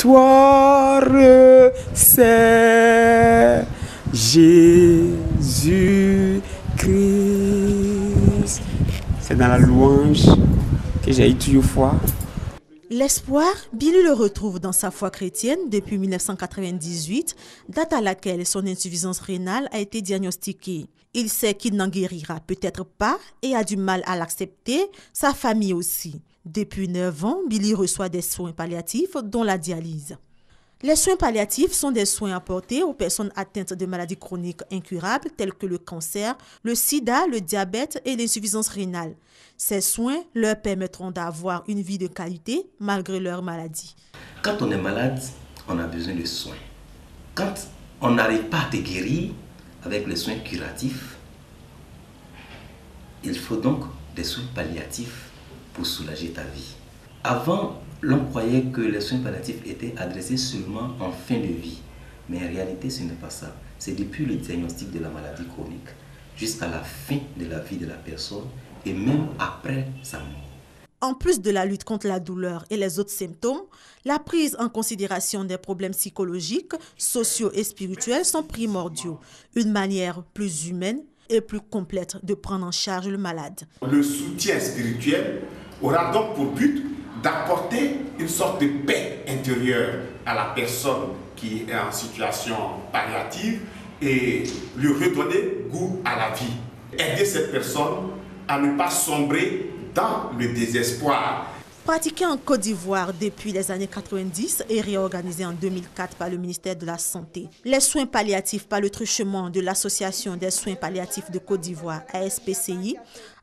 victoire, c'est Jésus-Christ. C'est dans la louange que j'ai eu toujours foi. L'espoir, Billy le retrouve dans sa foi chrétienne depuis 1998, date à laquelle son insuffisance rénale a été diagnostiquée. Il sait qu'il n'en guérira peut-être pas et a du mal à l'accepter, sa famille aussi. Depuis 9 ans, Billy reçoit des soins palliatifs, dont la dialyse. Les soins palliatifs sont des soins apportés aux personnes atteintes de maladies chroniques incurables telles que le cancer, le sida, le diabète et l'insuffisance rénale. Ces soins leur permettront d'avoir une vie de qualité malgré leur maladie. Quand on est malade, on a besoin de soins. Quand on n'arrive pas à te guérir avec les soins curatifs, il faut donc des soins palliatifs pour soulager ta vie. Avant, l'on croyait que les soins palliatifs étaient adressés seulement en fin de vie. Mais en réalité, ce n'est pas ça. C'est depuis le diagnostic de la maladie chronique jusqu'à la fin de la vie de la personne et même après sa mort. En plus de la lutte contre la douleur et les autres symptômes, la prise en considération des problèmes psychologiques, sociaux et spirituels sont primordiaux. Une manière plus humaine et plus complète de prendre en charge le malade. Le soutien spirituel aura donc pour but d'apporter une sorte de paix intérieure à la personne qui est en situation palliative et lui redonner goût à la vie. Aider cette personne à ne pas sombrer dans le désespoir. Pratiqué en Côte d'Ivoire depuis les années 90 et réorganisé en 2004 par le ministère de la Santé, les soins palliatifs par le truchement de l'Association des soins palliatifs de Côte d'Ivoire, ASPCI,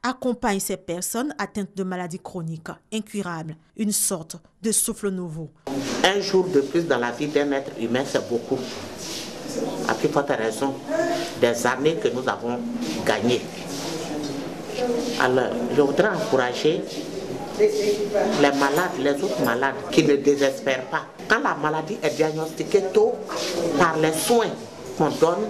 accompagnent ces personnes atteintes de maladies chroniques incurables, une sorte de souffle nouveau. Un jour de plus dans la vie d'un être humain, c'est beaucoup. À plus forte raison des années que nous avons gagnées. Alors, je voudrais encourager les malades, les autres malades qui ne désespèrent pas. Quand la maladie est diagnostiquée tôt, par les soins qu'on donne,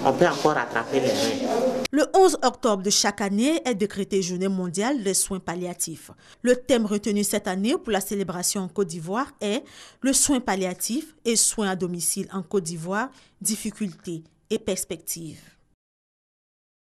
on peut encore rattraper les reins. Le 11 octobre de chaque année est décrété Journée mondiale des soins palliatifs. Le thème retenu cette année pour la célébration en Côte d'Ivoire est le soin palliatif et soins à domicile en Côte d'Ivoire, difficultés et perspectives.